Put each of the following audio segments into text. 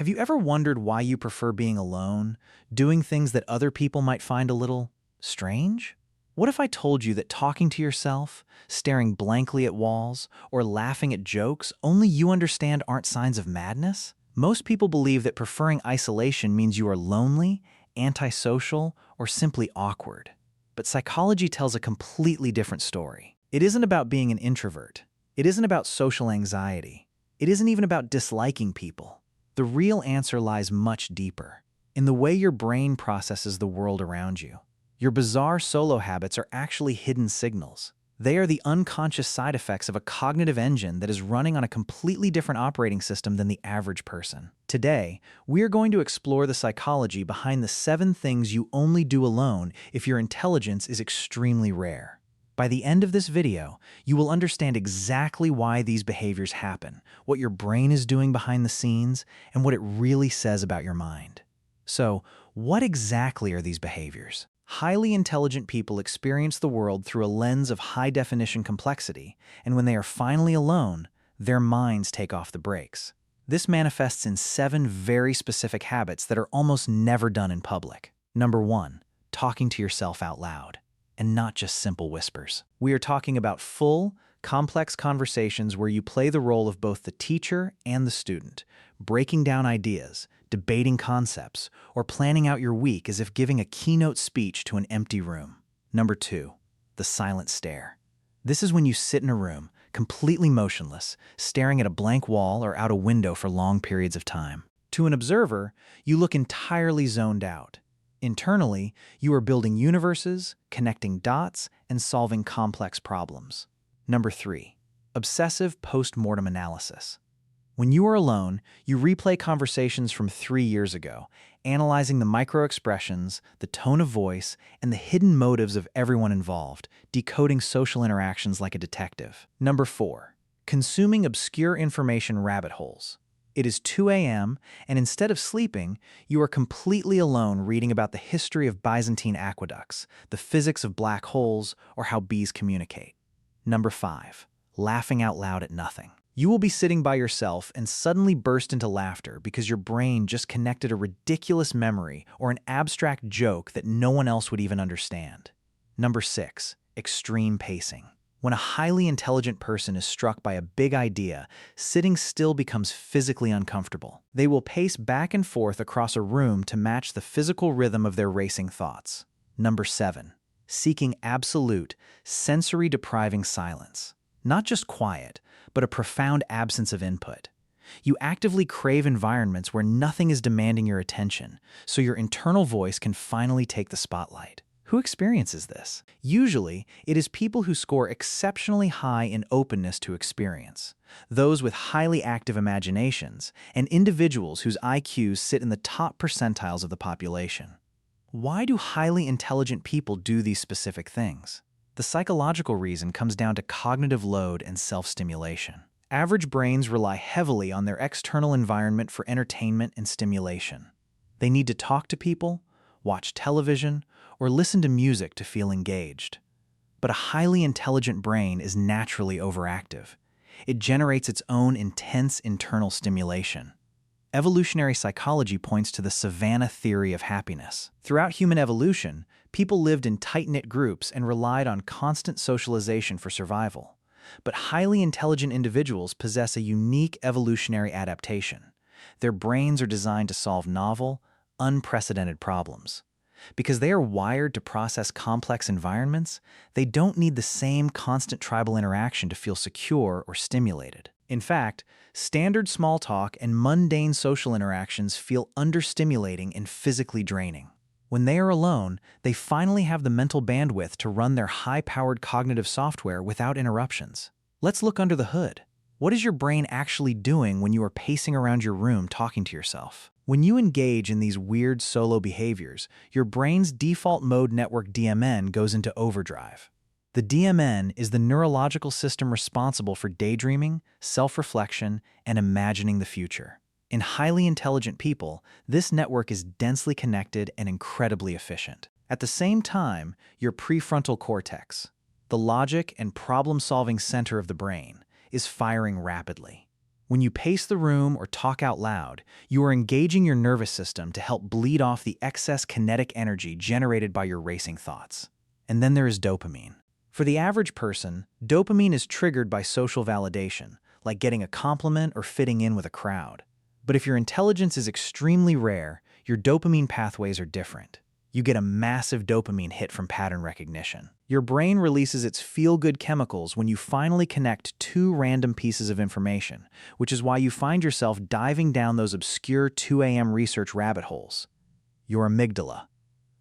Have you ever wondered why you prefer being alone, doing things that other people might find a little strange? What if I told you that talking to yourself, staring blankly at walls, or laughing at jokes only you understand aren't signs of madness? Most people believe that preferring isolation means you are lonely, antisocial, or simply awkward. But psychology tells a completely different story. It isn't about being an introvert. It isn't about social anxiety. It isn't even about disliking people. The real answer lies much deeper, in the way your brain processes the world around you. Your bizarre solo habits are actually hidden signals. They are the unconscious side effects of a cognitive engine that is running on a completely different operating system than the average person. Today, we are going to explore the psychology behind the 7 things you only do alone if your intelligence is extremely rare. By the end of this video, you will understand exactly why these behaviors happen, what your brain is doing behind the scenes, and what it really says about your mind. So, what exactly are these behaviors? Highly intelligent people experience the world through a lens of high-definition complexity, and when they are finally alone, their minds take off the brakes. This manifests in 7 very specific habits that are almost never done in public. Number 1, talking to yourself out loud. And not just simple whispers. We are talking about full, complex conversations where you play the role of both the teacher and the student, breaking down ideas, debating concepts, or planning out your week as if giving a keynote speech to an empty room. Number 2, the silent stare. This is when you sit in a room, completely motionless, staring at a blank wall or out a window for long periods of time. To an observer, you look entirely zoned out. Internally, you are building universes, connecting dots, and solving complex problems. Number 3, obsessive post-mortem analysis. When you are alone, you replay conversations from 3 years ago, analyzing the micro-expressions, the tone of voice, and the hidden motives of everyone involved, decoding social interactions like a detective. Number 4, consuming obscure information rabbit holes. It is 2 a.m., and instead of sleeping, you are completely alone reading about the history of Byzantine aqueducts, the physics of black holes, or how bees communicate. Number 5, laughing out loud at nothing. You will be sitting by yourself and suddenly burst into laughter because your brain just connected a ridiculous memory or an abstract joke that no one else would even understand. Number 6, extreme pacing. When a highly intelligent person is struck by a big idea, sitting still becomes physically uncomfortable. They will pace back and forth across a room to match the physical rhythm of their racing thoughts. Number 7, seeking absolute, sensory-depriving silence. Not just quiet, but a profound absence of input. You actively crave environments where nothing is demanding your attention, so your internal voice can finally take the spotlight. Who experiences this? Usually, it is people who score exceptionally high in openness to experience, those with highly active imaginations, and individuals whose IQs sit in the top percentiles of the population. Why do highly intelligent people do these specific things? The psychological reason comes down to cognitive load and self-stimulation. Average brains rely heavily on their external environment for entertainment and stimulation. They need to talk to people, watch television, or listen to music to feel engaged. But a highly intelligent brain is naturally overactive. It generates its own intense internal stimulation. Evolutionary psychology points to the savanna theory of happiness. Throughout human evolution, people lived in tight-knit groups and relied on constant socialization for survival. But highly intelligent individuals possess a unique evolutionary adaptation. Their brains are designed to solve novel, unprecedented problems. Because they are wired to process complex environments, they don't need the same constant tribal interaction to feel secure or stimulated. In fact, standard small talk and mundane social interactions feel understimulating and physically draining. When they are alone, they finally have the mental bandwidth to run their high-powered cognitive software without interruptions. Let's look under the hood. What is your brain actually doing when you are pacing around your room talking to yourself? When you engage in these weird solo behaviors, your brain's default mode network DMN goes into overdrive. The DMN is the neurological system responsible for daydreaming, self-reflection, and imagining the future. In highly intelligent people, this network is densely connected and incredibly efficient. At the same time, your prefrontal cortex, the logic and problem-solving center of the brain, is firing rapidly. When you pace the room or talk out loud, you are engaging your nervous system to help bleed off the excess kinetic energy generated by your racing thoughts. And then there is dopamine. For the average person, dopamine is triggered by social validation, like getting a compliment or fitting in with a crowd. But if your intelligence is extremely rare, your dopamine pathways are different. You get a massive dopamine hit from pattern recognition. Your brain releases its feel-good chemicals when you finally connect two random pieces of information, which is why you find yourself diving down those obscure 2 a.m. research rabbit holes. Your amygdala,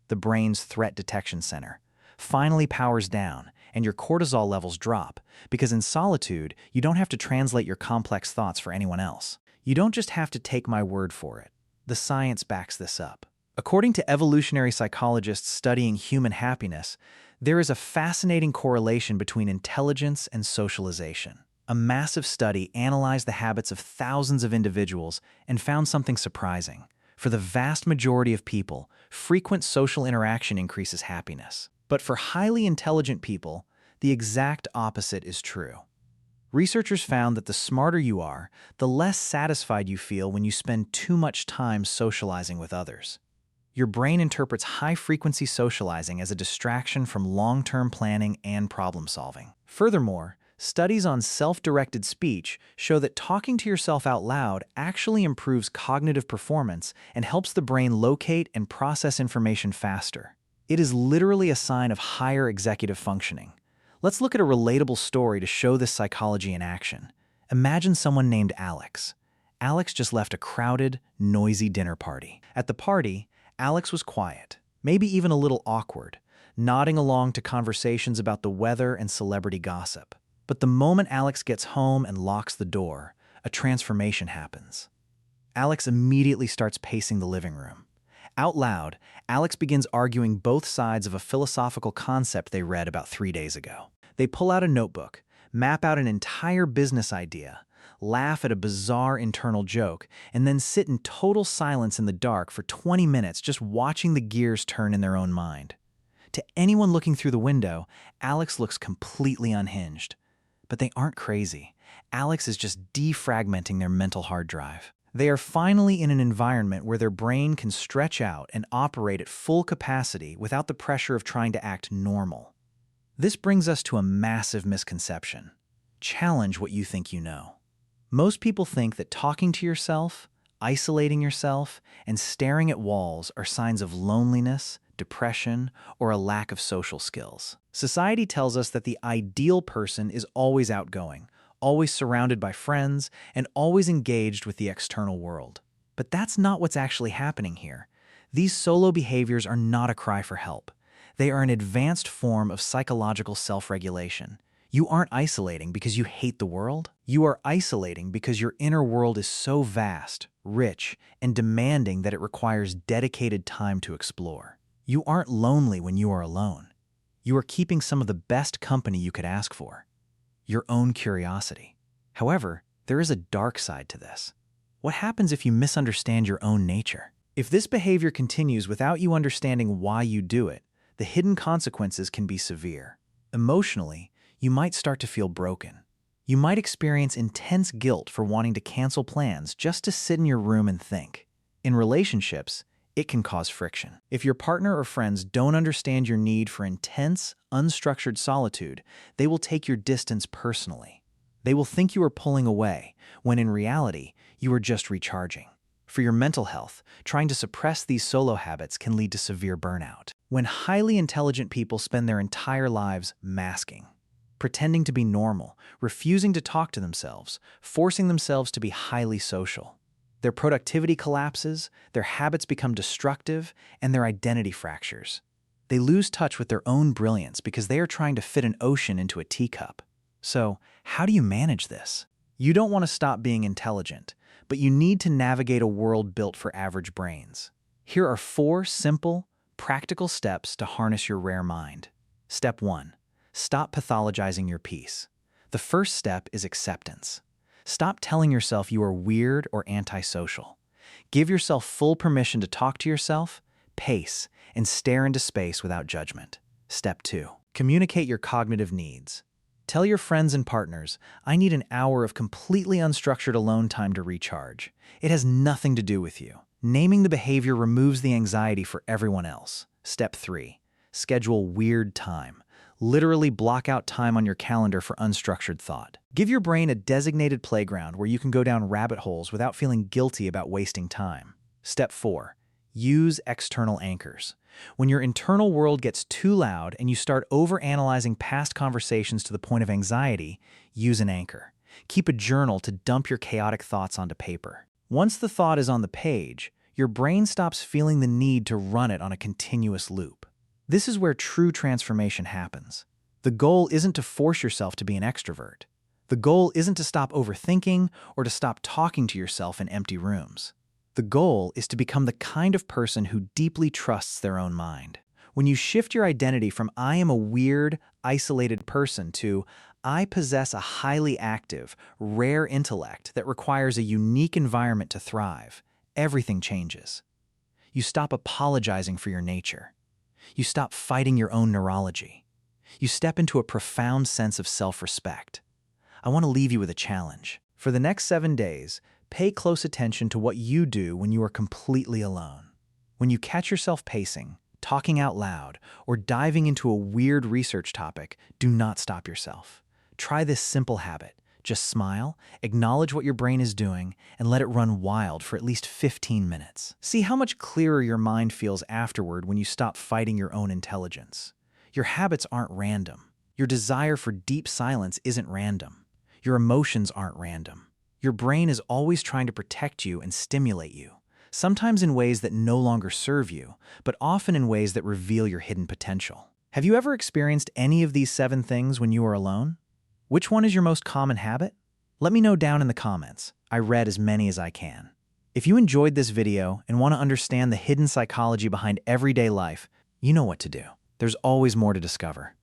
the brain's threat detection center, finally powers down, and your cortisol levels drop, because in solitude, you don't have to translate your complex thoughts for anyone else. You don't just have to take my word for it. The science backs this up. According to evolutionary psychologists studying human happiness, there is a fascinating correlation between intelligence and socialization. A massive study analyzed the habits of thousands of individuals and found something surprising. For the vast majority of people, frequent social interaction increases happiness. But for highly intelligent people, the exact opposite is true. Researchers found that the smarter you are, the less satisfied you feel when you spend too much time socializing with others. Your brain interprets high-frequency socializing as a distraction from long-term planning and problem-solving. Furthermore, studies on self-directed speech show that talking to yourself out loud actually improves cognitive performance and helps the brain locate and process information faster. It is literally a sign of higher executive functioning. Let's look at a relatable story to show this psychology in action. Imagine someone named Alex. Alex just left a crowded, noisy dinner party. At the party, Alex was quiet, maybe even a little awkward, nodding along to conversations about the weather and celebrity gossip. But the moment Alex gets home and locks the door, a transformation happens. Alex immediately starts pacing the living room. Out loud, Alex begins arguing both sides of a philosophical concept they read about 3 days ago. They pull out a notebook, map out an entire business idea, laugh at a bizarre internal joke, and then sit in total silence in the dark for 20 minutes just watching the gears turn in their own mind. To anyone looking through the window, Alex looks completely unhinged. But they aren't crazy. Alex is just defragmenting their mental hard drive. They are finally in an environment where their brain can stretch out and operate at full capacity without the pressure of trying to act normal. This brings us to a massive misconception. Challenge what you think you know. Most people think that talking to yourself, isolating yourself, and staring at walls are signs of loneliness, depression, or a lack of social skills. Society tells us that the ideal person is always outgoing, always surrounded by friends, and always engaged with the external world. But that's not what's actually happening here. These solo behaviors are not a cry for help. They are an advanced form of psychological self-regulation. You aren't isolating because you hate the world. You are isolating because your inner world is so vast, rich, and demanding that it requires dedicated time to explore. You aren't lonely when you are alone. You are keeping some of the best company you could ask for. Your own curiosity. However, there is a dark side to this. What happens if you misunderstand your own nature? If this behavior continues without you understanding why you do it, the hidden consequences can be severe. Emotionally, you might start to feel broken. You might experience intense guilt for wanting to cancel plans just to sit in your room and think. In relationships, it can cause friction. If your partner or friends don't understand your need for intense, unstructured solitude, they will take your distance personally. They will think you are pulling away, when in reality, you are just recharging. For your mental health, trying to suppress these solo habits can lead to severe burnout. When highly intelligent people spend their entire lives masking, pretending to be normal, refusing to talk to themselves, forcing themselves to be highly social, their productivity collapses, their habits become destructive, and their identity fractures. They lose touch with their own brilliance because they are trying to fit an ocean into a teacup. So, how do you manage this? You don't want to stop being intelligent, but you need to navigate a world built for average brains. Here are 4 simple, practical steps to harness your rare mind. Step 1. Stop pathologizing your peace. The first step is acceptance. Stop telling yourself you are weird or antisocial. Give yourself full permission to talk to yourself, pace, and stare into space without judgment. Step 2. Communicate your cognitive needs. Tell your friends and partners, I need an hour of completely unstructured alone time to recharge. It has nothing to do with you. Naming the behavior removes the anxiety for everyone else. Step 3. Schedule weird time. Literally block out time on your calendar for unstructured thought. Give your brain a designated playground where you can go down rabbit holes without feeling guilty about wasting time. Step 4. Use external anchors. When your internal world gets too loud and you start overanalyzing past conversations to the point of anxiety, use an anchor. Keep a journal to dump your chaotic thoughts onto paper. Once the thought is on the page, your brain stops feeling the need to run it on a continuous loop. This is where true transformation happens. The goal isn't to force yourself to be an extrovert. The goal isn't to stop overthinking or to stop talking to yourself in empty rooms. The goal is to become the kind of person who deeply trusts their own mind. When you shift your identity from I am a weird, isolated person to I possess a highly active, rare intellect that requires a unique environment to thrive, everything changes. You stop apologizing for your nature. You stop fighting your own neurology. You step into a profound sense of self-respect. I want to leave you with a challenge. For the next 7 days, pay close attention to what you do when you are completely alone. When you catch yourself pacing, talking out loud, or diving into a weird research topic, do not stop yourself. Try this simple habit. Just smile, acknowledge what your brain is doing, and let it run wild for at least 15 minutes. See how much clearer your mind feels afterward when you stop fighting your own intelligence. Your habits aren't random. Your desire for deep silence isn't random. Your emotions aren't random. Your brain is always trying to protect you and stimulate you, sometimes in ways that no longer serve you, but often in ways that reveal your hidden potential. Have you ever experienced any of these 7 things when you are alone? Which one is your most common habit? Let me know down in the comments. I read as many as I can. If you enjoyed this video and want to understand the hidden psychology behind everyday life, you know what to do. There's always more to discover.